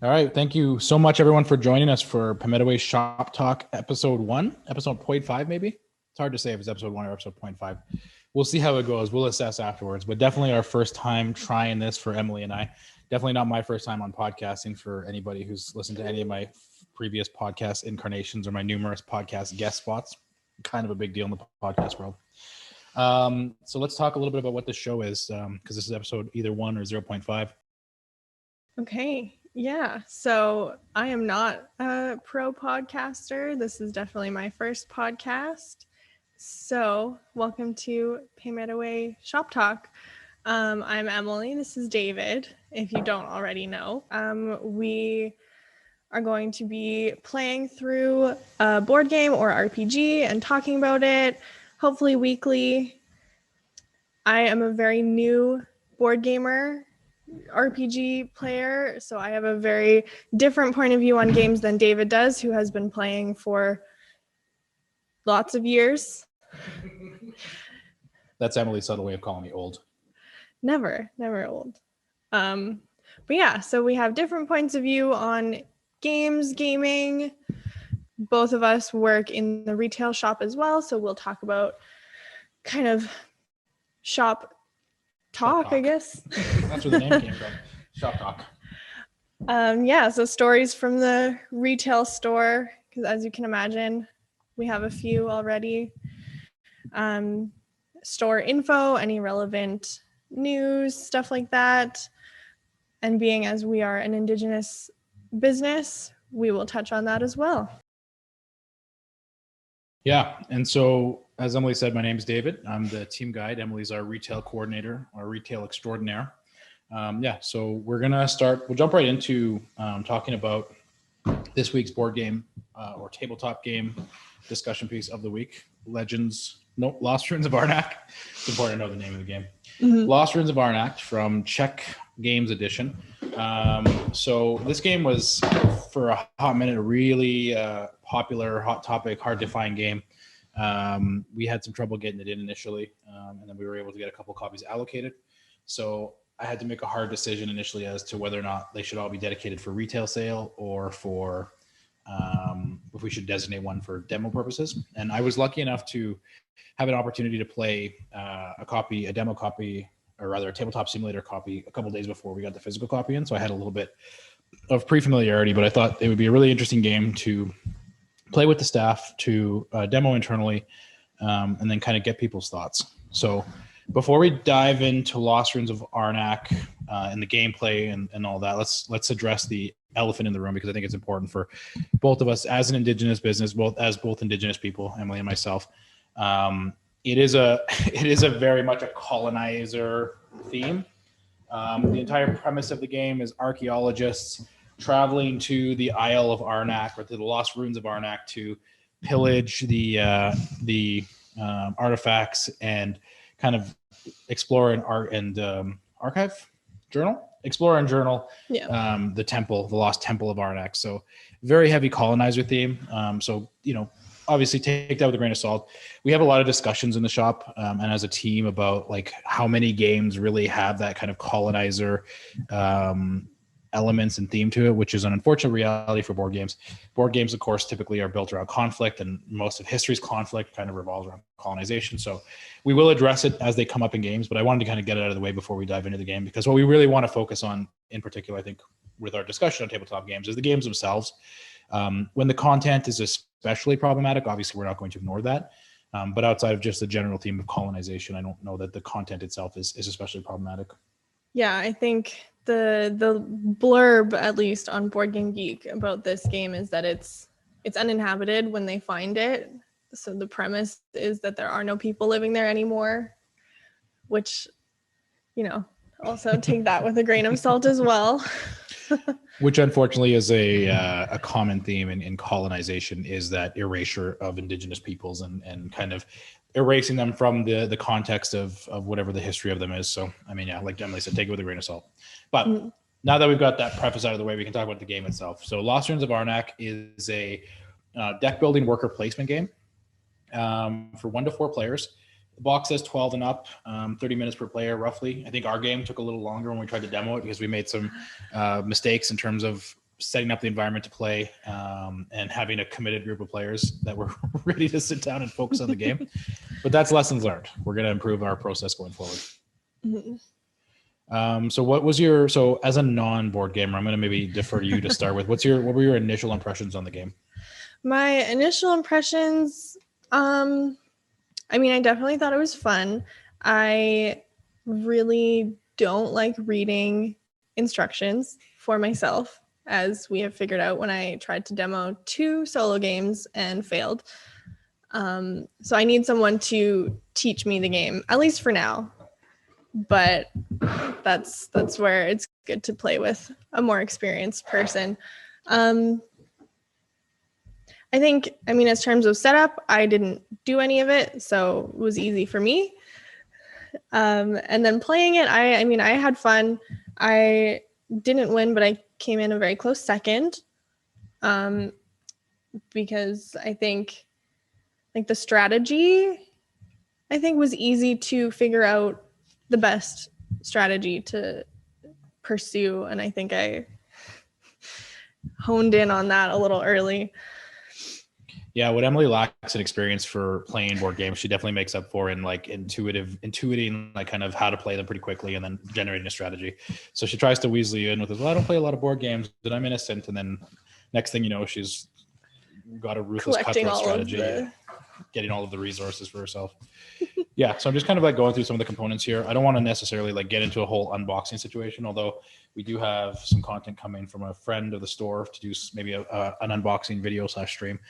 All right. Thank you so much, everyone, for joining us for Pimedaway Shop Talk episode 1, episode 0.5, maybe. It's hard to say if it's episode 1 or episode 0.5. We'll see how it goes. We'll assess afterwards. But definitely our first time trying this for Emily and I. Definitely not my first time on podcasting for anybody who's listened to any of my previous podcast incarnations or my numerous podcast guest spots. Kind of a big deal in the podcast world. So let's talk a little bit about what this show is, because this is episode either 1 or 0.5. Okay. Yeah. So I am not a pro podcaster. This is definitely my first podcast. So welcome to Pimedaway Shop Talk. I'm Emily. This is David, if you don't already know. We are going to be playing through a board game or RPG and talking about it, hopefully weekly. I am a very new board gamer, RPG player, so I have a very different point of view on games than David does, who has been playing for lots of years. That's Emily's subtle way of calling me old. Never old. But yeah, so we have different points of view on games, gaming. Both of us work in the retail shop as well, so we'll talk about kind of shop talk, I guess. That's where the name came from. Shop talk. Yeah, so stories from the retail store, because as you can imagine, we have a few already. Store info, any relevant news, stuff like that. And being as we are an Indigenous business, we will touch on that as well. Yeah, and so as Emily said, my name is David. I'm the team guide. Emily's our retail coordinator, our retail extraordinaire. So we're gonna start. We'll jump right into talking about this week's board game or tabletop game discussion piece of the week. Lost Ruins of Arnak. It's important to know the name of the game. Mm-hmm. Lost Ruins of Arnak from Czech Games Edition. So this game was, for a hot minute, a really popular, hot topic, hard to find game. We had some trouble getting it in initially, and then we were able to get a couple copies allocated. So I had to make a hard decision initially as to whether or not they should all be dedicated for retail sale or for if we should designate one for demo purposes. And I was lucky enough to have an opportunity to play a demo copy, or rather a tabletop simulator copy, a couple days before we got the physical copy in. So I had a little bit of pre-familiarity, but I thought it would be a really interesting game to play with the staff, to demo internally, and then kind of get people's thoughts. So before we dive into Lost Ruins of Arnak and the gameplay and all that, let's address the elephant in the room, because I think it's important for both of us as an Indigenous business, both Indigenous people, Emily and myself. It is a very much a colonizer theme. The entire premise of the game is archaeologists traveling to the Isle of Arnak, or to the Lost Ruins of Arnak, to pillage the artifacts and kind of explore and journal the temple, the lost temple of Arnak. So very heavy colonizer theme. So obviously take that with a grain of salt. We have a lot of discussions in the shop and as a team about like how many games really have that kind of colonizer elements and theme to it, which is an unfortunate reality for board games. Board games, of course, typically are built around conflict, and most of history's conflict kind of revolves around colonization. So we will address it as they come up in games, but I wanted to kind of get it out of the way before we dive into the game, because what we really want to focus on in particular, I think, with our discussion on tabletop games is the games themselves. When the content is especially problematic, obviously we're not going to ignore that. But outside of just the general theme of colonization, I don't know that the content itself is especially problematic. Yeah, I think the blurb, at least on Board Game Geek, about this game is that it's uninhabited when they find it. So the premise is that there are no people living there anymore, which, also take that with a grain of salt as well. Which unfortunately is a common theme in colonization, is that erasure of Indigenous peoples and kind of erasing them from the context of whatever the history of them is. So, I mean, yeah, like Emily said, take it with a grain of salt. But now that we've got that preface out of the way, we can talk about the game itself. So Lost Ruins of Arnak is a deck building worker placement game for 1 to 4 players. The box says 12 and up, 30 minutes per player, roughly. I think our game took a little longer when we tried to demo it because we made some mistakes in terms of setting up the environment to play, and having a committed group of players that were ready to sit down and focus on the game. But that's lessons learned. We're going to improve our process going forward. Mhm. So what was so as a non-board gamer, I'm going to maybe defer to you to start with. What were your initial impressions on the game? My initial impressions, I mean, I definitely thought it was fun. I really don't like reading instructions for myself, as we have figured out when I tried to demo 2 solo games and failed. So I need someone to teach me the game, at least for now. But that's where it's good to play with a more experienced person. I think, I mean, as terms of setup, I didn't do any of it, so it was easy for me. And then playing it, I mean, I had fun. I didn't win, but I came in a very close second, because I think like the strategy, I think was easy to figure out the best strategy to pursue. And I think I honed in on that a little early. Yeah, what Emily lacks in experience for playing board games, she definitely makes up for in like intuiting like kind of how to play them pretty quickly and then generating a strategy. So she tries to weasel you in with, well, I don't play a lot of board games, but I'm innocent. And then next thing you know, she's got a ruthless cutthroat strategy, getting all of the resources for herself. Yeah, so I'm just kind of like going through some of the components here. I don't want to necessarily like get into a whole unboxing situation, although we do have some content coming from a friend of the store to do maybe an unboxing video / stream.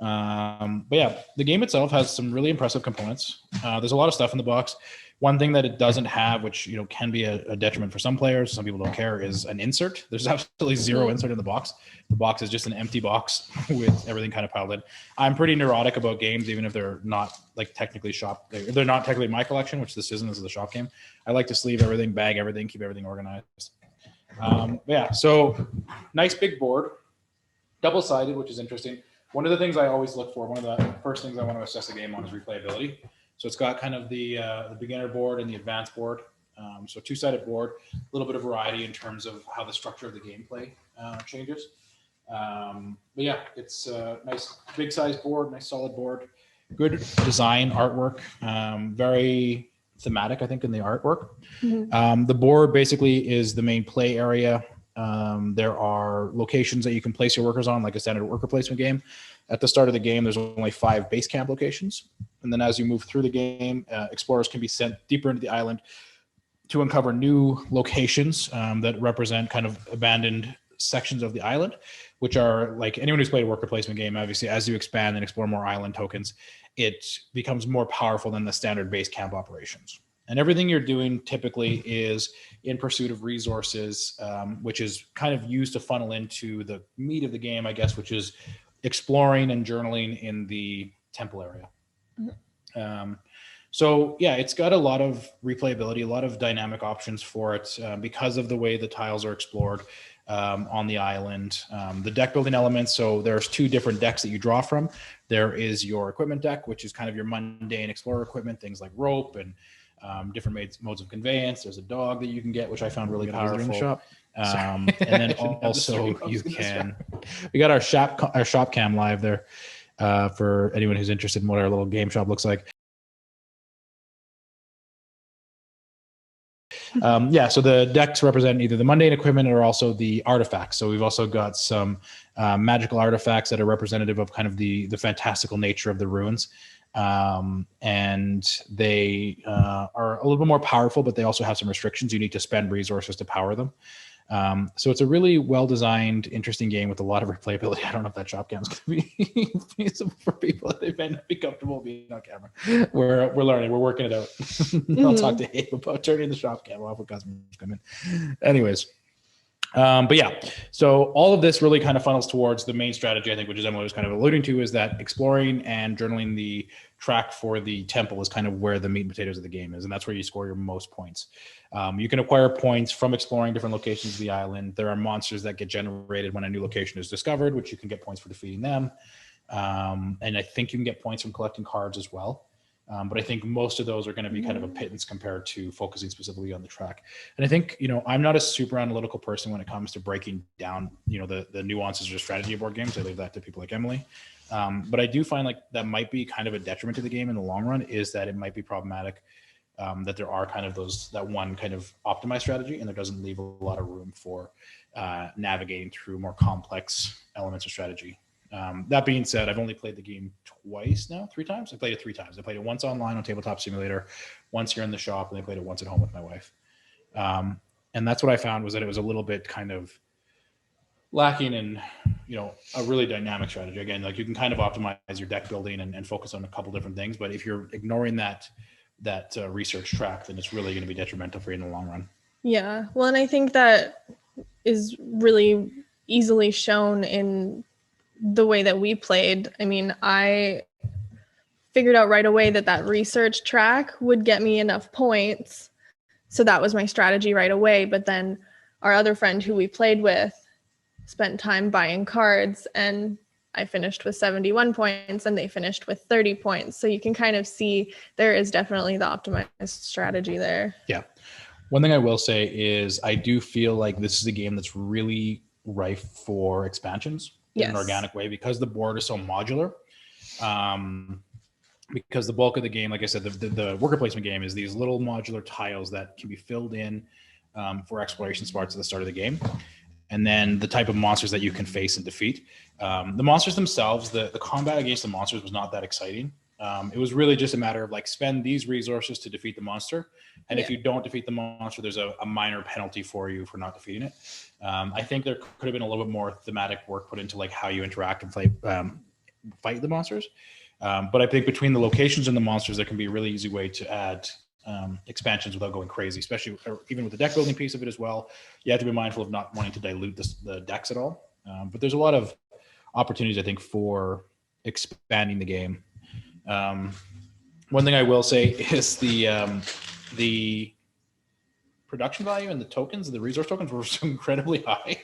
But yeah, the game itself has some really impressive components. There's a lot of stuff in the box. One thing that it doesn't have, which can be a detriment for some players, some people don't care, is an insert. There's absolutely zero insert in the box. The box is just an empty box with everything kind of piled in. I'm pretty neurotic about games, even if they're not like technically they're not technically my collection, which this isn't. This is a shop game. I like to sleeve everything, bag everything, keep everything organized. Yeah, so nice big board, double-sided, which is interesting. One of the things I always look for, one of the first things I want to assess a game on is replayability. So it's got kind of the beginner board and the advanced board. So 2-sided board, a little bit of variety in terms of how the structure of the gameplay changes. But yeah, it's a nice big size board, nice solid board, good design, artwork, very thematic, I think, in the artwork. Mm-hmm. The board basically is the main play area. There are locations that you can place your workers on, like a standard worker placement game. At the start of the game, there's only 5 base camp locations. And then as you move through the game, explorers can be sent deeper into the island to uncover new locations that represent kind of abandoned sections of the island, which are like anyone who's played a worker placement game, obviously, as you expand and explore more island tokens, it becomes more powerful than the standard base camp operations. And everything you're doing typically is in pursuit of resources, which is kind of used to funnel into the meat of the game, I guess, which is exploring and journaling in the temple area. So yeah, it's got a lot of replayability, a lot of dynamic options for it because of the way the tiles are explored on the island. The deck building elements, so there's 2 different decks that you draw from. There is your equipment deck, which is kind of your mundane explorer equipment, things like rope and different modes of conveyance. There's a dog that you can get, which I found really powerful. In the shop. And then also you can, we got our shop cam live there for anyone who's interested in what our little game shop looks like. Yeah, so the decks represent either the mundane equipment or also the artifacts. So we've also got some magical artifacts that are representative of kind of the fantastical nature of the ruins. And they are a little bit more powerful, but they also have some restrictions. You need to spend resources to power them. So it's a really well-designed, interesting game with a lot of replayability. I don't know if that shop cam is going to be feasible for people. They may not be comfortable being on camera. We're learning. We're working it out. I'll talk to Abe about turning the shop cam off when customers come in. Anyways. But yeah, so all of this really kind of funnels towards the main strategy, I think, which is Emily was kind of alluding to, is that exploring and journaling the track for the temple is kind of where the meat and potatoes of the game is. And that's where you score your most points. You can acquire points from exploring different locations of the island. There are monsters that get generated when a new location is discovered, which you can get points for defeating them. And I think you can get points from collecting cards as well. But I think most of those are going to be kind of a pittance compared to focusing specifically on the track. And I think, I'm not a super analytical person when it comes to breaking down, the nuances or strategy of board games. I leave that to people like Emily. But I do find like that might be kind of a detriment to the game in the long run, is that it might be problematic that there are kind of that one kind of optimized strategy, and there doesn't leave a lot of room for navigating through more complex elements of strategy. That being said, I've only played the game three times. I played it 3 times. I played it once online on Tabletop Simulator, once here in the shop, and I played it once at home with my wife. And that's what I found, was that it was a little bit kind of lacking in, a really dynamic strategy. Again, like you can kind of optimize your deck building and focus on a couple different things, but if you're ignoring that research track, then it's really going to be detrimental for you in the long run. Yeah. Well, and I think that is really easily shown in the way that we played. I mean, I figured out right away that research track would get me enough points. So that was my strategy right away. But then our other friend who we played with spent time buying cards, and I finished with 71 points and they finished with 30 points. So you can kind of see there is definitely the optimized strategy there. Yeah. One thing I will say is I do feel like this is a game that's really rife for expansions in an organic way, because the board is so modular. Because the bulk of the game, like I said, the worker placement game is these little modular tiles that can be filled in for exploration spots at the start of the game. And then the type of monsters that you can face and defeat. The monsters themselves, the combat against the monsters was not that exciting. It was really just a matter of like, spend these resources to defeat the monster. And if you don't defeat the monster, there's a minor penalty for you for not defeating it. I think there could have been a little bit more thematic work put into like how you interact and fight the monsters. But I think between the locations and the monsters, there can be a really easy way to add expansions without going crazy, especially even with the deck building piece of it as well. You have to be mindful of not wanting to dilute the decks at all. But there's a lot of opportunities, I think, for expanding the game. One thing I will say is the production value and the tokens, the resource tokens, were so incredibly high,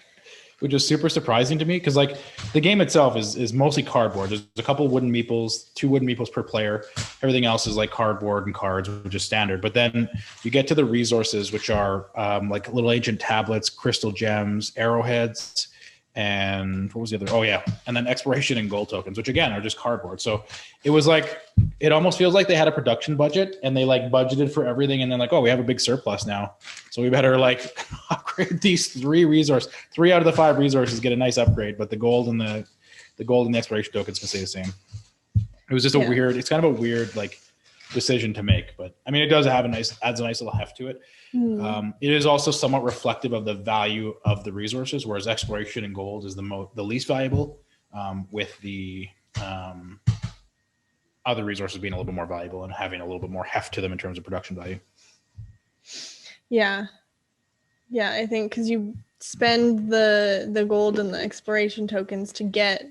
which is super surprising to me, because like the game itself is mostly cardboard. There's a couple wooden meeples, 2 wooden meeples per player. Everything else is like cardboard and cards, which is standard. But then you get to the resources, which are like little ancient tablets, crystal gems, arrowheads, and what was the other? Oh yeah, and then exploration and gold tokens, which again are just cardboard. So it was like, it almost feels like they had a production budget and they like budgeted for everything, and then like, oh, we have a big surplus now, so we better like upgrade these 3 resources. 3 out of the 5 resources get a nice upgrade, but the gold and the exploration tokens can stay the same. It was just it's kind of a weird like decision to make, but I mean, it does have adds a nice little heft to it. It is also somewhat reflective of the value of the resources, whereas exploration and gold is the least valuable, with the other resources being a little bit more valuable and having a little bit more heft to them in terms of production value. Yeah, I think because you spend the gold and the exploration tokens to get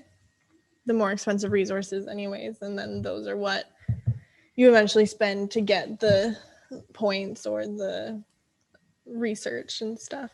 the more expensive resources anyways, and then those are what you eventually spend to get the points or the research and stuff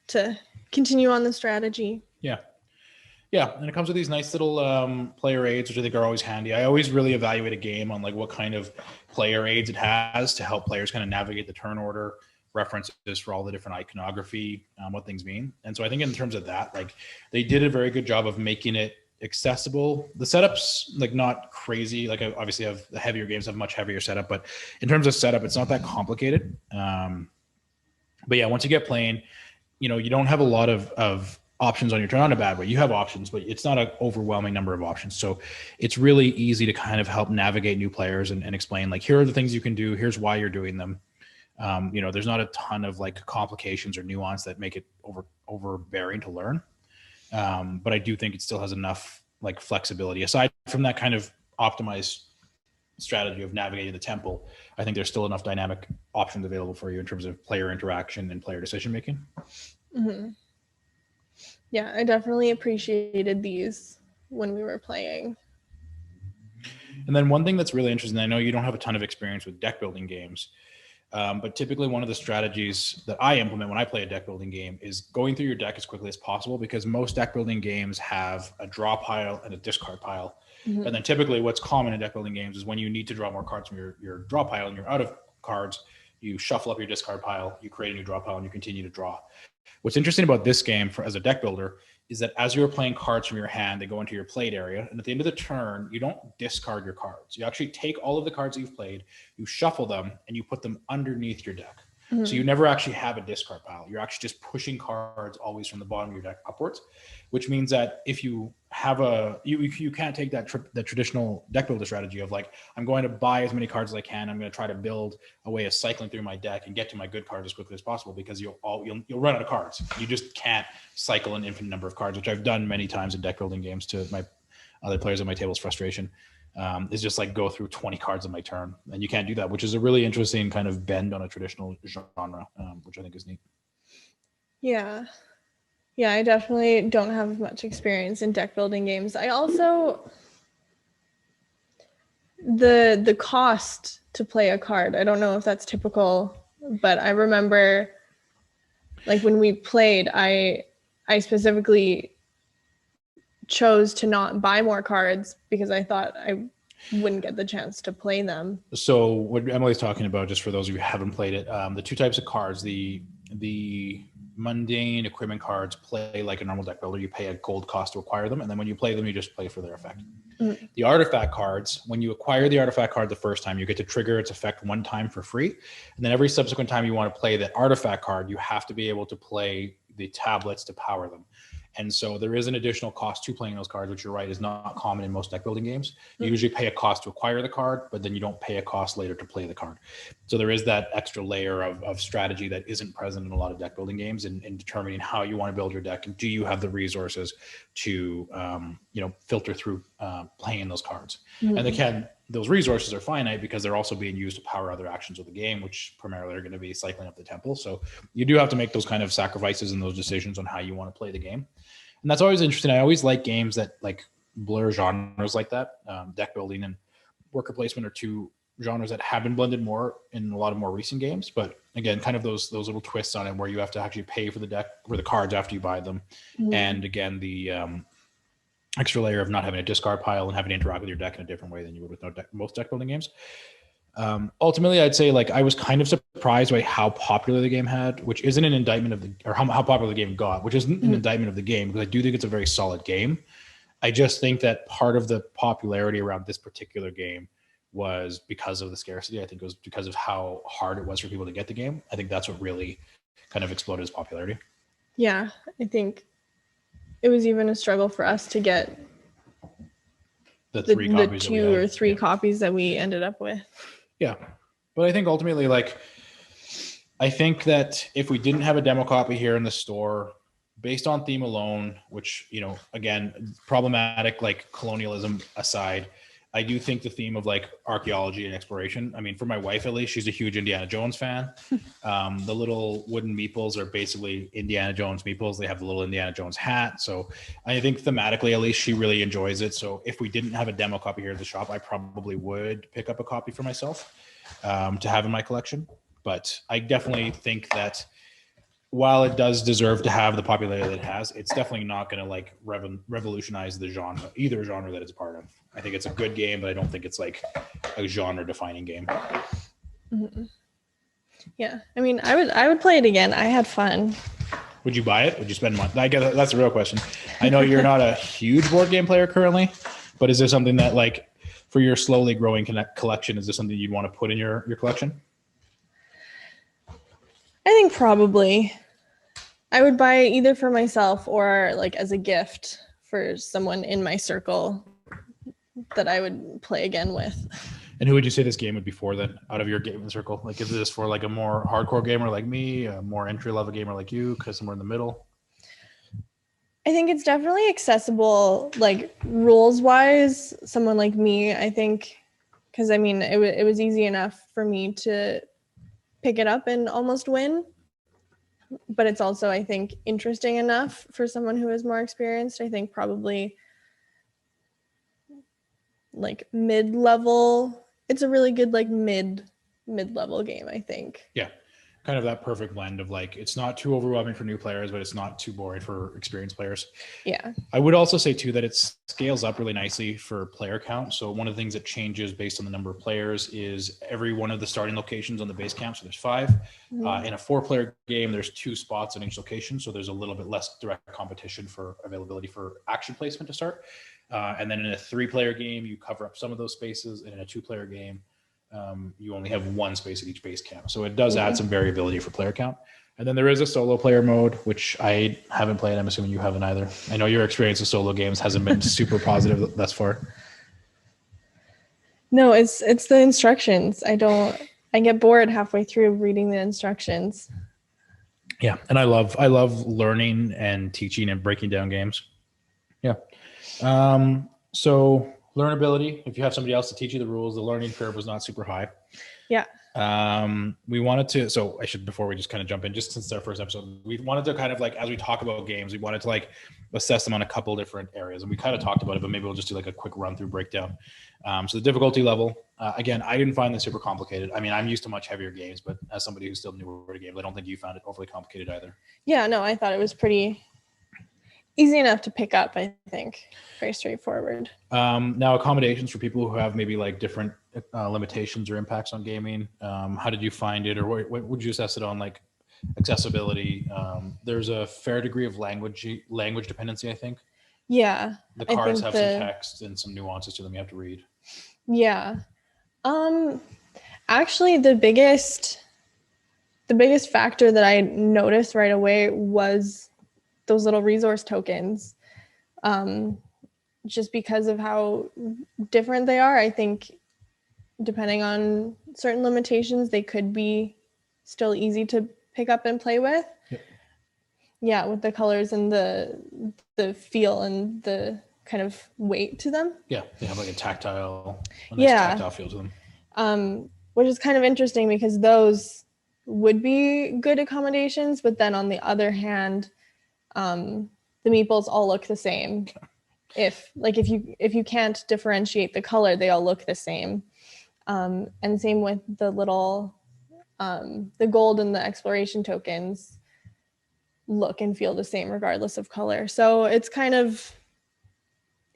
to continue on the strategy. And it comes with these nice little player aids, which I think are always handy. I always really evaluate a game on like what kind of player aids it has to help players kind of navigate the turn order, references for all the different iconography, what things mean. And so I think in terms of that, like they did a very good job of making it accessible. The setups, like not crazy. Like I obviously have the heavier games have much heavier setup, but in terms of setup, it's not that complicated. But yeah, once you get playing, you don't have a lot of options on your turn. Not a bad way. You have options, but it's not an overwhelming number of options. So it's really easy to kind of help navigate new players and explain like, here are the things you can do. Here's why you're doing them. There's not a ton of like complications or nuance that make it overbearing to learn. But I do think it still has enough like flexibility aside from that kind of optimized strategy of navigating the temple. I think there's still enough dynamic options available for you in terms of player interaction and player decision making. Mm-hmm. Yeah, I definitely appreciated these when we were playing. And then one thing that's really interesting, I know you don't have a ton of experience with deck building games, but typically one of the strategies that I implement when I play a deck building game is going through your deck as quickly as possible, because most deck building games have a draw pile and a discard pile. Mhm. And then typically what's common in deck building games is when you need to draw more cards from your draw pile and you're out of cards, you shuffle up your discard pile, you create a new draw pile, and you continue to draw. What's interesting about this game as a deck builder is that as you're playing cards from your hand, they go into your played area. And at the end of the turn, you don't discard your cards. You actually take all of the cards that you've played, you shuffle them, and you put them underneath your deck. Mhm. So you never actually have a discard pile. You're actually just pushing cards always from the bottom of your deck upwards, which means that if you have you can't take that the traditional deck builder strategy of like, I'm going to buy as many cards as I can. I'm going to try to build a way of cycling through my deck and get to my good cards as quickly as possible, because you'll run out of cards. You just can't cycle an infinite number of cards, which I've done many times in deck building games to my other players at my table's frustration. Is just like go through 20 cards in my turn, and you can't do that, which is a really interesting kind of bend on a traditional genre, which I think is neat. Yeah, I definitely don't have much experience in deck building games. I also the cost to play a card, I don't know if that's typical, but I remember like when we played, I specifically chose to not buy more cards because I thought I wouldn't get the chance to play them. So what Emily's talking about, just for those of you who haven't played it, the two types of cards, the mundane equipment cards play like a normal deck builder. You pay a gold cost to acquire them, and then when you play them, you just play for their effect. Mm-hmm. The artifact cards, when you acquire the artifact card the first time, you get to trigger its effect one time for free, and then every subsequent time you want to play that artifact card, you have to be able to play the tablets to power them. And so there is an additional cost to playing those cards, which you're right, is not common in most deck building games. You usually pay a cost to acquire the card, but then you don't pay a cost later to play the card. So there is that extra layer of strategy that isn't present in a lot of deck building games in determining how you want to build your deck, and do you have the resources to filter through playing those cards. Mm-hmm. And those resources are finite because they're also being used to power other actions of the game, which primarily are going to be cycling up the temple. So you do have to make those kind of sacrifices and those decisions on how you want to play the game. And that's always interesting. I always like games that like blur genres like that. Deck building and worker placement are two genres that have been blended more in a lot of more recent games. But again, kind of those little twists on it where you have to actually pay for the deck or the cards after you buy them. Mm-hmm. And again, the extra layer of not having a discard pile and having to interact with your deck in a different way than you would with most deck building games. Ultimately, I'd say like I was kind of surprised by how popular the game had, which isn't an indictment of how popular the game got, which isn't an indictment of the game, because I do think it's a very solid game. I just think that part of the popularity around this particular game was because of the scarcity. I think it was because of how hard it was for people to get the game. I think that's what really kind of exploded its popularity. Yeah, I think it was even a struggle for us to get the two or three copies that we ended up with. Yeah. But I think ultimately, like, I think that if we didn't have a demo copy here in the store, based on theme alone, which, again, problematic, like colonialism aside, I do think the theme of like archaeology and exploration, I mean, for my wife, at least, she's a huge Indiana Jones fan. The little wooden meeples are basically Indiana Jones meeples. They have the little Indiana Jones hat. So I think thematically, at least, she really enjoys it. So if we didn't have a demo copy here at the shop, I probably would pick up a copy for myself to have in my collection. But I definitely think that while it does deserve to have the popularity that it has, it's definitely not going to like revolutionize the genre, either genre that it's a part of. I think it's a good game, but I don't think it's like a genre defining game. Mm-hmm. Yeah. I mean, I would play it again. I had fun. Would you buy it? Would you spend money? I guess that's the real question. I know you're not a huge board game player currently, but is there something that like for your slowly growing collection, is there something you'd want to put in your collection? I think probably I would buy it either for myself or like as a gift for someone in my circle that I would play again with. And who would you say this game would be for then, out of your gaming circle? Like, is this for like a more hardcore gamer like me, a more entry-level gamer like you, because somewhere in the middle? I think it's definitely accessible, like rules-wise, someone like me, I think, because I mean, it was easy enough for me to pick it up and almost win. But it's also, I think, interesting enough for someone who is more experienced. I think probably like mid-level. It's a really good like mid-level game, I think. Yeah. kind of that perfect blend of like, it's not too overwhelming for new players, but it's not too boring for experienced players. Yeah. I would also say too that it scales up really nicely for player count. So one of the things that changes based on the number of players is every one of the starting locations on the base camp. So there's 5. In a 4-player game, there's 2 spots on each location. So there's a little bit less direct competition for availability for action placement to start. And then in a 3-player game, you cover up some of those spaces. And in a 2-player game, you only have 1 space at each base camp. So it does add some variability for player count. And then there is a solo player mode, which I haven't played. I'm assuming you haven't either. I know your experience with solo games hasn't been super positive thus far. No, it's the instructions. I get bored halfway through reading the instructions. Yeah, and I love learning and teaching and breaking down games. Yeah. So learnability, if you have somebody else to teach you the rules, the learning curve was not super high. Yeah. We wanted to, so I should, before we just kind of jump in, just since it's our first episode, we wanted to kind of like, as we talk about games, we wanted to like assess them on a couple different areas, and we kind of talked about it, but maybe we'll just do like a quick run through breakdown. So the difficulty level, again, I didn't find this super complicated. I mean, I'm used to much heavier games, but as somebody who's still newer to games, I don't think you found it overly complicated either. Yeah, no, I thought it was pretty easy enough to pick up, I think. Very straightforward. Now, accommodations for people who have maybe like different limitations or impacts on gaming. How did you find it, or what would you assess it on, like accessibility? There's a fair degree of language dependency, I think. Yeah. The cards have some text and some nuances to them you have to read. Yeah. Actually, the biggest factor that I noticed right away was those little resource tokens. Just because of how different they are, I think depending on certain limitations, they could be still easy to pick up and play with. Yep. Yeah, with the colors and the feel and the kind of weight to them. Yeah, they have like a tactile feel to them. Which is kind of interesting because those would be good accommodations, but then on the other hand, the meeples all look the same. If you can't differentiate the color, they all look the same. And same with the little the gold and the exploration tokens look and feel the same regardless of color. So it's kind of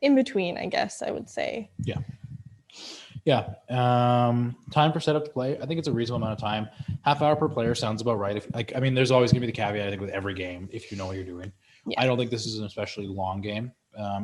in between, I guess I would say. Yeah. Time for setup to play, I think it's a reasonable amount of time. Half hour per player sounds about right. There's always gonna be the caveat, I think, with every game, if you know what you're doing. Yeah. I don't think this is an especially long game.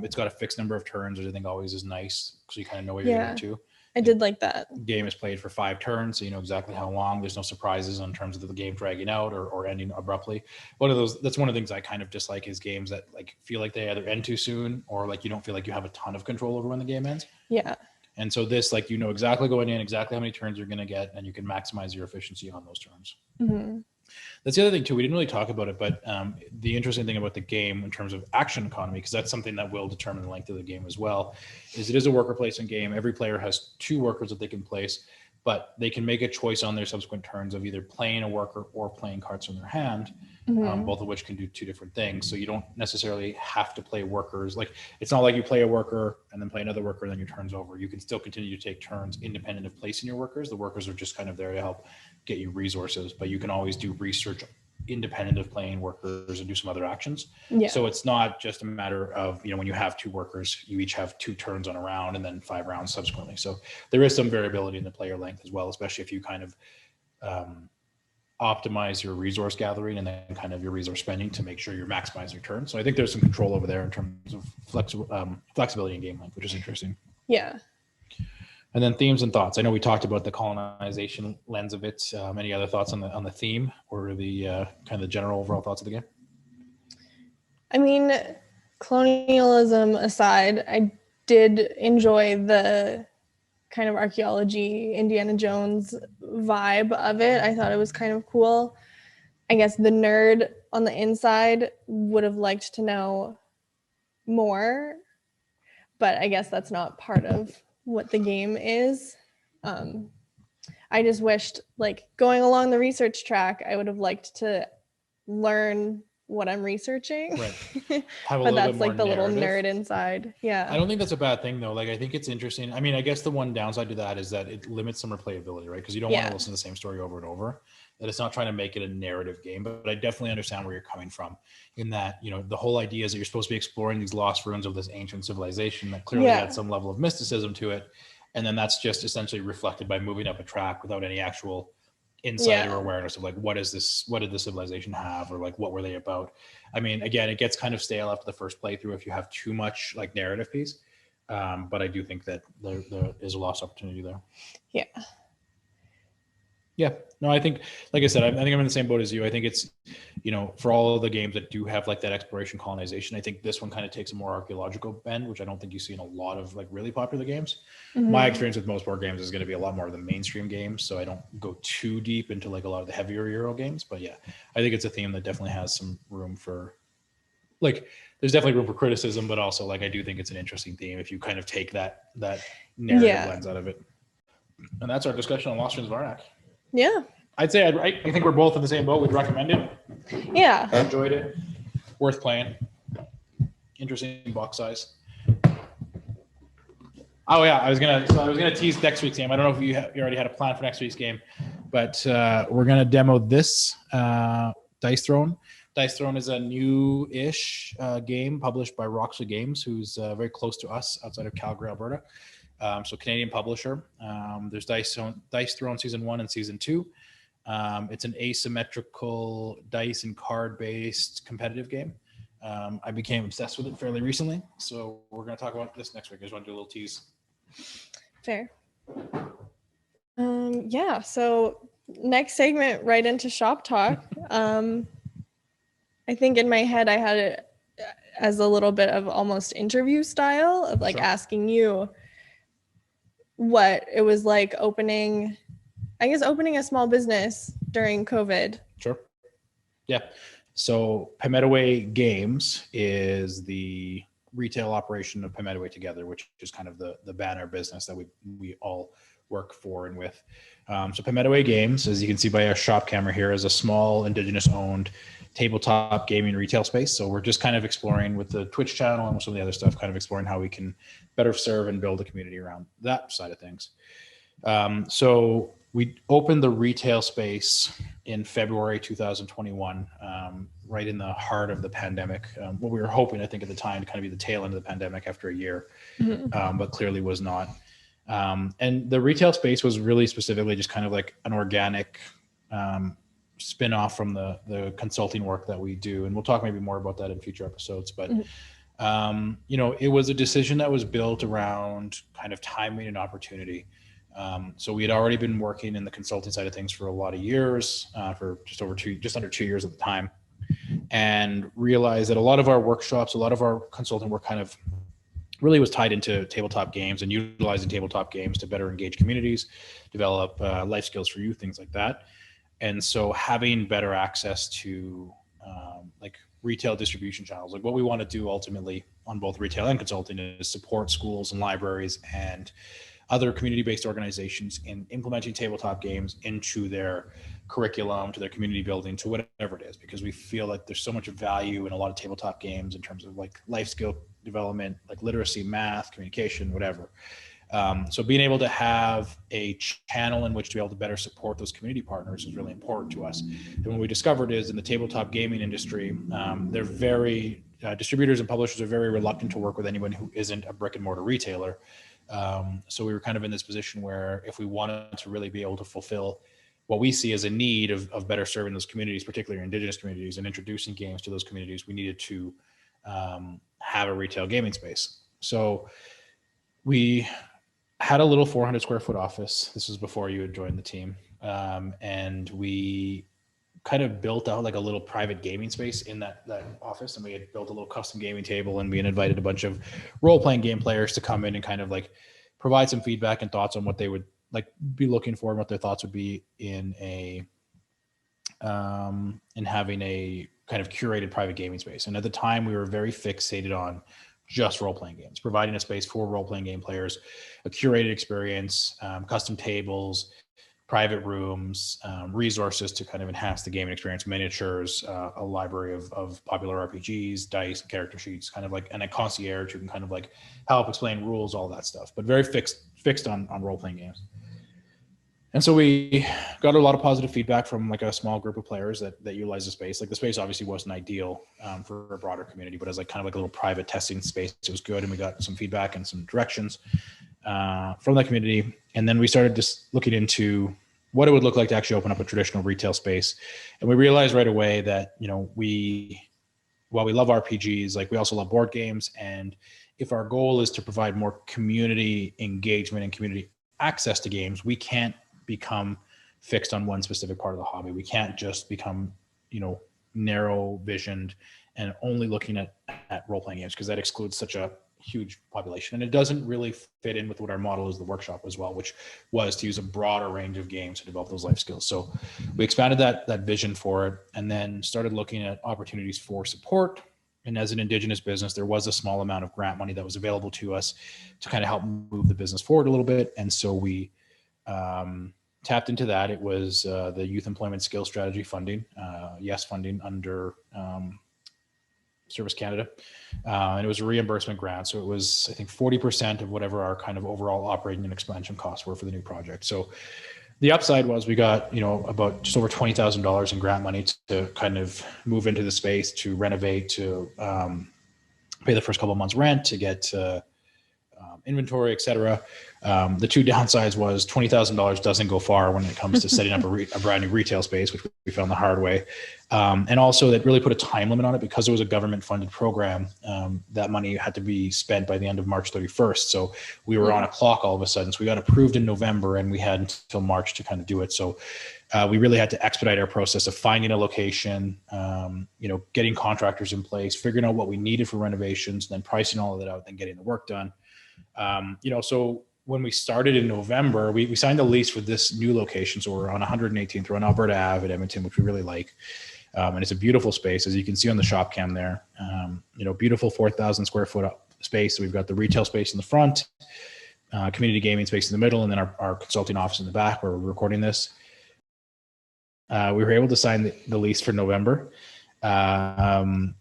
It's got a fixed number of turns, which I think always is nice, so you kind of know what you're getting to. I did like that. Game is played for 5 turns, so you know exactly how long. There's no surprises in terms of the game dragging out or ending abruptly. That's one of the things I kind of dislike, is games that like feel like they either end too soon or like you don't feel like you have a ton of control over when the game ends. Yeah. And so this, like, you know exactly going in, exactly how many turns you're going to get, and you can maximize your efficiency on those turns. Mm-hmm. That's the other thing too. We didn't really talk about it, but the interesting thing about the game in terms of action economy, because that's something that will determine the length of the game as well, is it is a worker placement game. Every player has 2 workers that they can place, but they can make a choice on their subsequent turns of either playing a worker or playing cards from their hand, both of which can do 2 different things. So you don't necessarily have to play workers. Like, it's not like you play a worker and then play another worker and then your turn's over. You can still continue to take turns independent of placing your workers. The workers are just kind of there to help get you resources, but you can always do research independent of playing workers and do some other actions. Yeah. So it's not just a matter of, when you have 2 workers, you each have 2 turns on a round and then 5 rounds subsequently. So there is some variability in the player length as well, especially if you kind of optimize your resource gathering and then kind of your resource spending to make sure you're maximizing your turn. So I think there's some control over there in terms of flexibility in game length, which is interesting. Yeah. And then themes and thoughts. I know we talked about the colonization lens of it. Any other thoughts on the theme or the kind of the general overall thoughts of the game? I mean, colonialism aside, I did enjoy the kind of archaeology, Indiana Jones vibe of it. I thought it was kind of cool. I guess the nerd on the inside would have liked to know more, but I guess that's not part of what the game is. I just wished, like, going along the research track, I would have liked to learn what I'm researching. Right. But that's like the little nerd inside. Yeah. I don't think that's a bad thing though. Like, I think it's interesting. I mean, I guess the one downside to that is that it limits some replayability, right? Because you don't want to listen to the same story over and over. that it's not trying to make it a narrative game, but I definitely understand where you're coming from in that, you know, the whole idea is that you're supposed to be exploring these lost ruins of this ancient civilization that clearly had some level of mysticism to it. And then that's just essentially reflected by moving up a track without any actual insight or awareness of like, what is this? What did the civilization have? Or like, what were they about? I mean, again, it gets kind of stale after the first playthrough if you have too much like narrative piece. But I do think that there is a lost opportunity there. Yeah. Yeah, no, I think, like I said, I think I'm in the same boat as you. I think it's, you know, for all of the games that do have like that exploration colonization, I think this one kind of takes a more archaeological bend, which I don't think you see in a lot of like really popular games. My experience with most board games is going to be a lot more of the mainstream games, so I don't go too deep into like a lot of the heavier Euro games. But yeah, I think it's a theme that definitely has some room for, like, there's definitely room for criticism, but also like I do think it's an interesting theme if you kind of take that narrative lens out of it. And that's our discussion on Lost Ruins of Arnak. Yeah. I'd say I think we're both in the same boat. We'd recommend it. Yeah. I enjoyed it. Worth playing. Interesting box size. Oh yeah, I was gonna tease next week's game. I don't know if you already had a plan for next week's game, but we're gonna demo this Dice Throne. Dice Throne is a new-ish game published by Roxley Games, who's very close to us outside of Calgary, Alberta. So Canadian publisher. There's Dice Throne Season 1 and Season 2. It's an asymmetrical dice and card-based competitive game. I became obsessed with it fairly recently, so we're going to talk about this next week. I just want to do a little tease. Fair. Yeah, so next segment, right into shop talk. I think in my head I had it as a little bit of almost interview style of like asking you what it was like opening a small business during COVID. Sure. Yeah. So Pimetaway Games is the retail operation of Pimetaway Together, which is kind of the banner business that we all work for and with. So Pimetaway Games, as you can see by our shop camera here, is a small Indigenous-owned tabletop gaming retail space. So we're just kind of exploring with the Twitch channel and some of the other stuff, kind of exploring how we can better serve and build a community around that side of things. So we opened the retail space in February 2021, right in the heart of the pandemic. What we were hoping, I think, at the time to kind of be the tail end of the pandemic after a year, but clearly was not. And the retail space was really specifically just kind of like an organic spin off from the consulting work that we do. And we'll talk maybe more about that in future episodes. But, you know, it was a decision that was built around kind of timing and opportunity. So we had already been working in the consulting side of things for a lot of years, for just under 2 years at the time, and realized that a lot of our workshops, a lot of our consulting work kind of really was tied into tabletop games and utilizing tabletop games to better engage communities, develop life skills for youth, things like that. And so having better access to like retail distribution channels, like what we want to do ultimately on both retail and consulting is support schools and libraries and other community-based organizations in implementing tabletop games into their curriculum, to their community building, to whatever it is, because we feel like there's so much value in a lot of tabletop games in terms of like life skill development, like literacy, math, communication, whatever. So being able to have a channel in which to be able to better support those community partners is really important to us. And what we discovered is in the tabletop gaming industry, they're very, distributors and publishers are very reluctant to work with anyone who isn't a brick and mortar retailer. So we were kind of in this position where if we wanted to really be able to fulfill what we see as a need of better serving those communities, particularly Indigenous communities, and introducing games to those communities, we needed to have a retail gaming space. So we had a little 400 square foot office. This was before you had joined the team. And we kind of built out like a little private gaming space in that office. And we had built a little custom gaming table, and we had invited a bunch of role-playing game players to come in and kind of like provide some feedback and thoughts on what they would like be looking for and what their thoughts would be in having a kind of curated private gaming space. And at the time we were very fixated on just role-playing games, providing a space for role-playing game players, a curated experience, custom tables, private rooms, resources to kind of enhance the gaming experience, miniatures, a library of popular RPGs, dice, character sheets, kind of like, and a concierge who can kind of like help explain rules, all that stuff, but very fixed on role-playing games. And so we got a lot of positive feedback from like a small group of players that utilize the space. Like the space obviously wasn't ideal for a broader community, but as like kind of like a little private testing space, it was good. And we got some feedback and some directions from that community. And then we started just looking into what it would look like to actually open up a traditional retail space. And we realized right away that, while we love RPGs, like we also love board games. And if our goal is to provide more community engagement and community access to games, we can't become fixed on one specific part of the hobby. We can't just become, narrow visioned and only looking at role-playing games, because that excludes such a huge population. And it doesn't really fit in with what our model is, the workshop as well, which was to use a broader range of games to develop those life skills. So we expanded that vision for it, and then started looking at opportunities for support. And as an Indigenous business, there was a small amount of grant money that was available to us to kind of help move the business forward a little bit. And so we tapped into that. It was the Youth Employment Skills Strategy funding, YES funding under Service Canada. And it was a reimbursement grant. So it was, I think, 40% of whatever our kind of overall operating and expansion costs were for the new project. So the upside was we got, about just over $20,000 in grant money to kind of move into the space, to renovate, to pay the first couple of months rent, to get inventory, et cetera. The two downsides was $20,000 doesn't go far when it comes to setting up a brand new retail space, which we found the hard way. And also that really put a time limit on it because it was a government funded program. That money had to be spent by the end of March 31st. So we were on a clock all of a sudden. So we got approved in November and we had until March to kind of do it. So we really had to expedite our process of finding a location, getting contractors in place, figuring out what we needed for renovations, then pricing all of that out, then getting the work done. So when we started in November, we signed a lease for this new location. So we're on 118th, we're on Alberta Ave at Edmonton, which we really like. And it's a beautiful space, as you can see on the shop cam there. Beautiful 4,000 square foot space. So we've got the retail space in the front, community gaming space in the middle, and then our consulting office in the back where we're recording this. We were able to sign the lease for November. And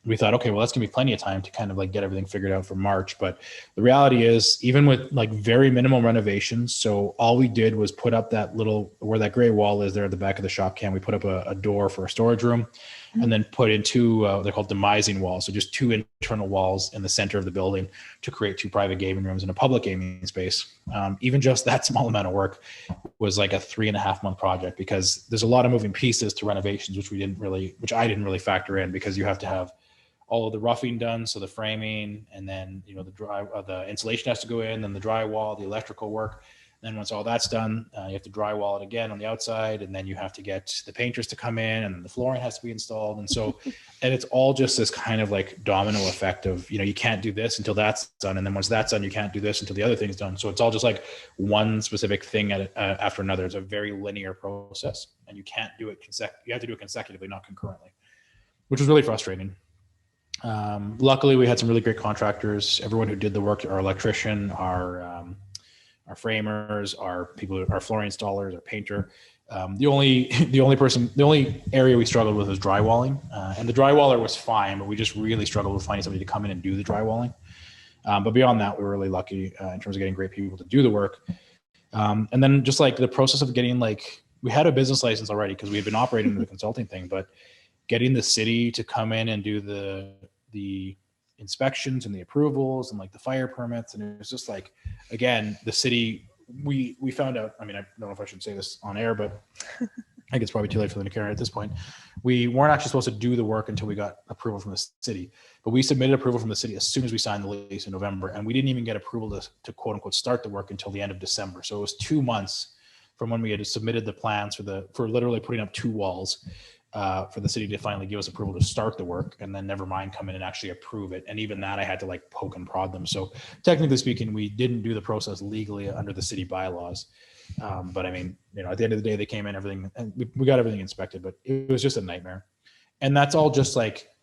we thought, okay, well, that's gonna be plenty of time to kind of like get everything figured out for March. But the reality is, even with like very minimal renovations, so all we did was put up that little, where that gray wall is there at the back of the shop cam, we put up a door for a storage room, and then put in two, they're called demising walls. So just two internal walls in the center of the building to create two private gaming rooms and a public gaming space. Even just that small amount of work was like a 3.5 month project, because there's a lot of moving pieces to renovations, which I didn't really factor in, because you have to have all of the roughing done, so the framing, and then the insulation has to go in, then the drywall, the electrical work. Then once all that's done, you have to drywall it again on the outside, and then you have to get the painters to come in, and then the flooring has to be installed. And so, and it's all just this kind of like domino effect of, you can't do this until that's done, and then once that's done, you can't do this until the other thing is done. So it's all just like one specific thing after another. It's a very linear process, and you can't do it you have to do it consecutively, not concurrently, which was really frustrating. Luckily, we had some really great contractors. Everyone who did the work, our electrician, our framers, our flooring installers, our painter. The only area we struggled with was drywalling, and the drywaller was fine, but we just really struggled with finding somebody to come in and do the drywalling. But beyond that, we were really lucky in terms of getting great people to do the work. And then just like the process of getting, we had a business license already because we had been operating the consulting thing, but getting the city to come in and do the inspections and the approvals and like the fire permits. And it was just like, again, the city, we found out, I don't know if I should say this on air, but I think it's probably too late for them to carry at this point. We weren't actually supposed to do the work until we got approval from the city, but we submitted approval from the city as soon as we signed the lease in November. And we didn't even get approval to quote unquote start the work until the end of December. So it was 2 months from when we had submitted the plans for literally putting up 2 walls, for the city to finally give us approval to start the work, and then never mind come in and actually approve it. And even that I had to poke and prod them. So technically speaking, we didn't do the process legally under the city bylaws. But at the end of the day, they came in, everything, and we got everything inspected, but it was just a nightmare. And that's all just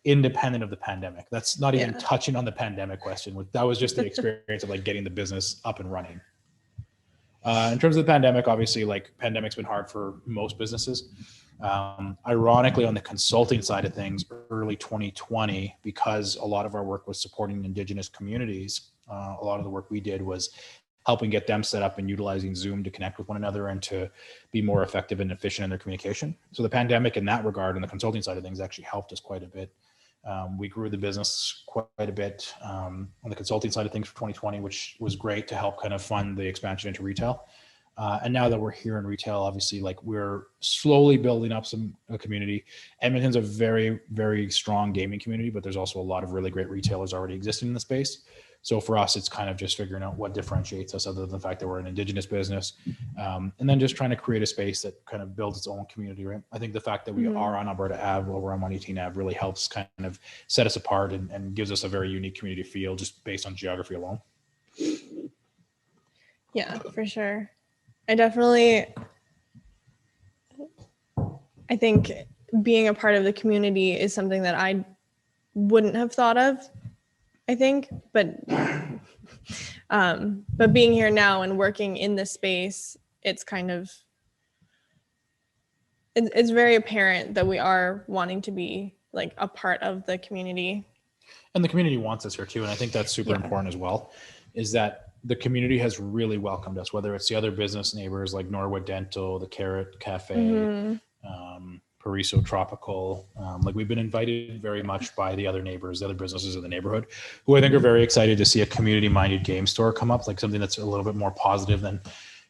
independent of the pandemic. That's not even touching on the pandemic question. That was just the experience of getting the business up and running. In terms of the pandemic, obviously, pandemic's been hard for most businesses. Ironically, on the consulting side of things, early 2020, because a lot of our work was supporting Indigenous communities, a lot of the work we did was helping get them set up and utilizing Zoom to connect with one another and to be more effective and efficient in their communication. So the pandemic in that regard and the consulting side of things actually helped us quite a bit. We grew the business quite a bit on the consulting side of things for 2020, which was great to help kind of fund the expansion into retail. And now that we're here in retail, obviously, like we're slowly building up a community. Edmonton's a very, very strong gaming community, but there's also a lot of really great retailers already existing in the space. So for us, it's kind of just figuring out what differentiates us other than the fact that we're an Indigenous business. And then just trying to create a space that kind of builds its own community, right? I think the fact that we are on Alberta Ave, while we're on 118 Ave, really helps kind of set us apart and gives us a very unique community feel just based on geography alone. Yeah, for sure. I think being a part of the community is something that I wouldn't have thought of, I think, but being here now and working in this space, it's kind of, it's very apparent that we are wanting to be like a part of the community. And the community wants us here too. And I think that's super important as well, is that the community has really welcomed us, whether it's the other business neighbors like Norwood Dental, the Carrot Cafe, Pariso Tropical. Like we've been invited very much by the other neighbors, the other businesses in the neighborhood, who I think are very excited to see a community-minded game store come up, like something that's a little bit more positive than,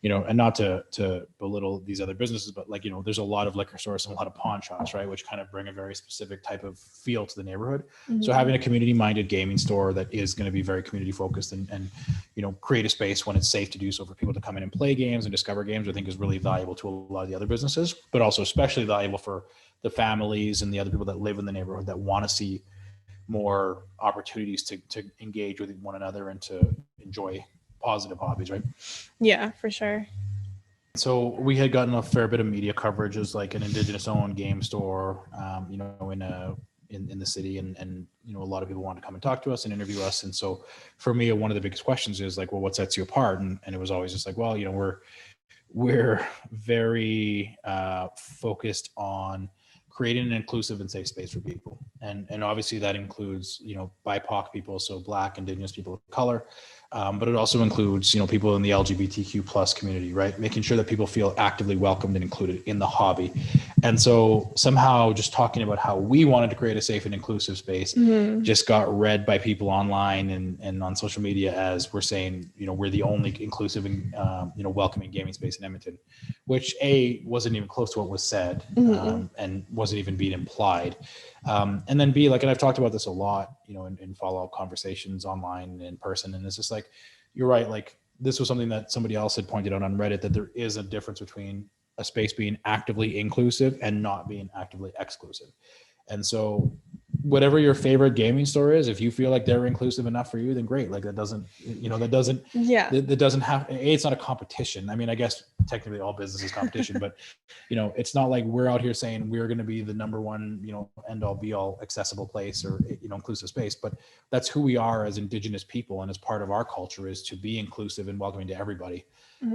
you know, and not to belittle these other businesses, but like, you know, there's a lot of liquor stores and a lot of pawn shops, right, which kind of bring a very specific type of feel to the neighborhood. So having a community-minded gaming store that is going to be very community-focused and, you know, create a space when it's safe to do so for people to come in and play games and discover games, I think is really valuable to a lot of the other businesses, but also especially valuable for the families and the other people that live in the neighborhood that want to see more opportunities to engage with one another and to enjoy positive hobbies, right? Yeah, for sure. So we had gotten a fair bit of media coverage as like an Indigenous-owned game store, you know, in the city, and you know, a lot of people wanted to come and talk to us and interview us. And so for me, one of the biggest questions is like, well, what sets you apart? And it was always just like, well, you know, we're very focused on creating an inclusive and safe space for people. And obviously that includes, you know, BIPOC people, so Black, Indigenous people of color, but it also includes, you know, people in the LGBTQ plus community, right? Making sure that people feel actively welcomed and included in the hobby. And so somehow just talking about how we wanted to create a safe and inclusive space just got read by people online and on social media as we're saying, you know, we're the only inclusive and, you know, welcoming gaming space in Edmonton, which A, wasn't even close to what was said and wasn't even being implied. And then B, like, and I've talked about this a lot, you know, in follow-up conversations online and in person. And it's just like, you're right. Like this was something that somebody else had pointed out on Reddit, that there is a difference between a space being actively inclusive and not being actively exclusive. And so whatever your favorite gaming store is, if you feel like they're inclusive enough for you, then great. Like that doesn't have, it's not a competition. I mean, I guess technically all business is competition, but you know, it's not like we're out here saying we're going to be the number one, you know, end all be all accessible place or, you know, inclusive space, but that's who we are as Indigenous people. And as part of our culture is to be inclusive and welcoming to everybody.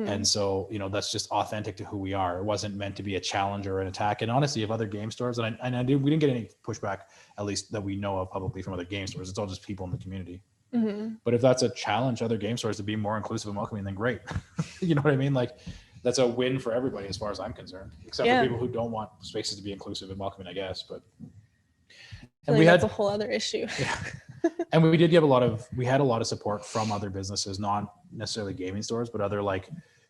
And so, you know, that's just authentic to who we are. It wasn't meant to be a challenge or an attack. And honestly, if other game stores, we didn't get any pushback, at least that we know of publicly from other game stores. It's all just people in the community. But if that's a challenge other game stores to be more inclusive and welcoming, then great. You know what I mean? Like that's a win for everybody as far as I'm concerned, except for people who don't want spaces to be inclusive and welcoming, I guess. But and that's a whole other issue. And we did get we had a lot of support from other businesses, not necessarily gaming stores, but other like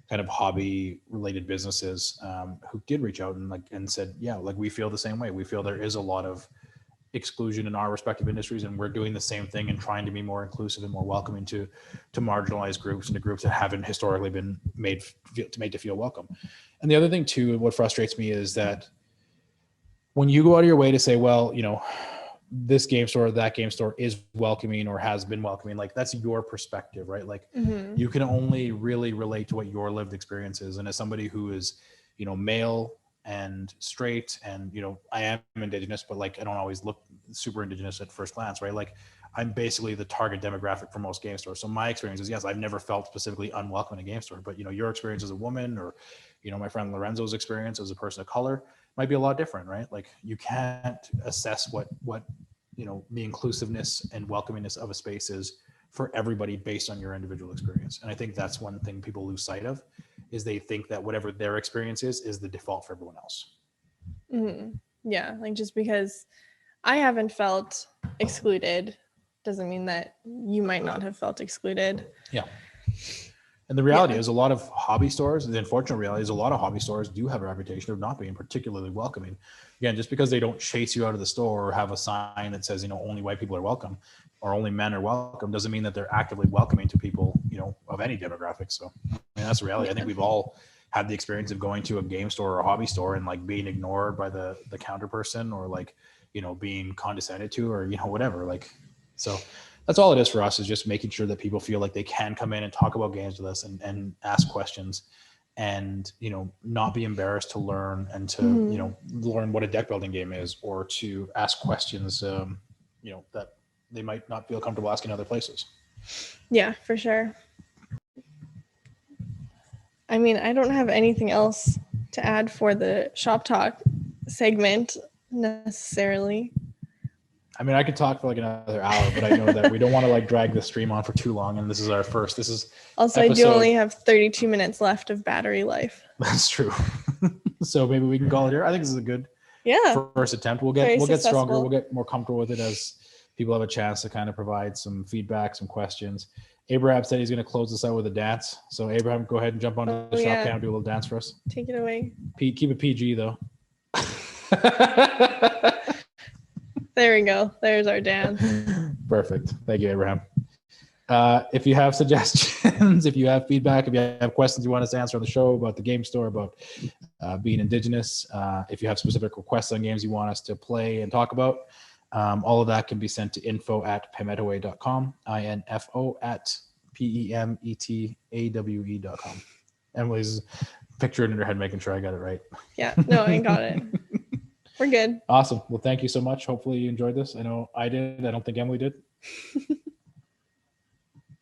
kind of hobby related businesses who did reach out and said, yeah, like we feel the same way. We feel there is a lot of exclusion in our respective industries, and we're doing the same thing and trying to be more inclusive and more welcoming to marginalized groups and to groups that haven't historically been made to feel welcome. And the other thing too, what frustrates me is that when you go out of your way to say, well, you know, this game store, that game store is welcoming or has been welcoming, like that's your perspective, right? Like you can only really relate to what your lived experience is. And as somebody who is, you know, male and straight and, you know, I am Indigenous, but like I don't always look super Indigenous at first glance, right? Like I'm basically the target demographic for most game stores. So my experience is, yes, I've never felt specifically unwelcome in a game store, but you know, your experience as a woman or, you know, my friend Lorenzo's experience as a person of color might be a lot different, right? Like you can't assess what, you know, the inclusiveness and welcomingness of a space is for everybody based on your individual experience. And I think that's one thing people lose sight of, is they think that whatever their experience is the default for everyone else. Yeah, like just because I haven't felt excluded doesn't mean that you might not have felt excluded. Yeah. And the reality is a lot of hobby stores, the unfortunate reality is a lot of hobby stores do have a reputation of not being particularly welcoming. Again, just because they don't chase you out of the store or have a sign that says, only white people are welcome or only men are welcome, doesn't mean that they're actively welcoming to people, of any demographic. So that's the reality. I think we've all had the experience of going to a game store or a hobby store and like being ignored by the counter person, or like, being condescended to, or, whatever. Like, so that's all it is for us, is just making sure that people feel like they can come in and talk about games with us and ask questions, and, not be embarrassed to learn and to, learn what a deck building game is, or to ask questions, that they might not feel comfortable asking other places. Yeah, for sure. I mean, I don't have anything else to add for the shop talk segment necessarily. I mean, I could talk for like another hour, but I know that we don't want to like drag the stream on for too long. And this is our first. This is also episode... I do only have 32 minutes left of battery life. That's true. So maybe we can call it here. I think this is a good first attempt. We'll get stronger. We'll get more comfortable with it as people have a chance to kind of provide some feedback, some questions. Abraham said he's going to close this out with a dance. So Abraham, go ahead and jump onto the shop cam and do a little dance for us. Take it away. Keep it PG though. There we go. There's our dance. Perfect. Thank you, Abraham. If you have suggestions, if you have feedback, if you have questions you want us to answer on the show about the game store, about being Indigenous, if you have specific requests on games you want us to play and talk about, all of that can be sent to info@pemetaway.com, info@pemetaway.com. Emily's picturing in her head, making sure I got it right. Yeah, no, I got it. We're good. Awesome. Well, thank you so much. Hopefully you enjoyed this. I know I did. I don't think Emily did.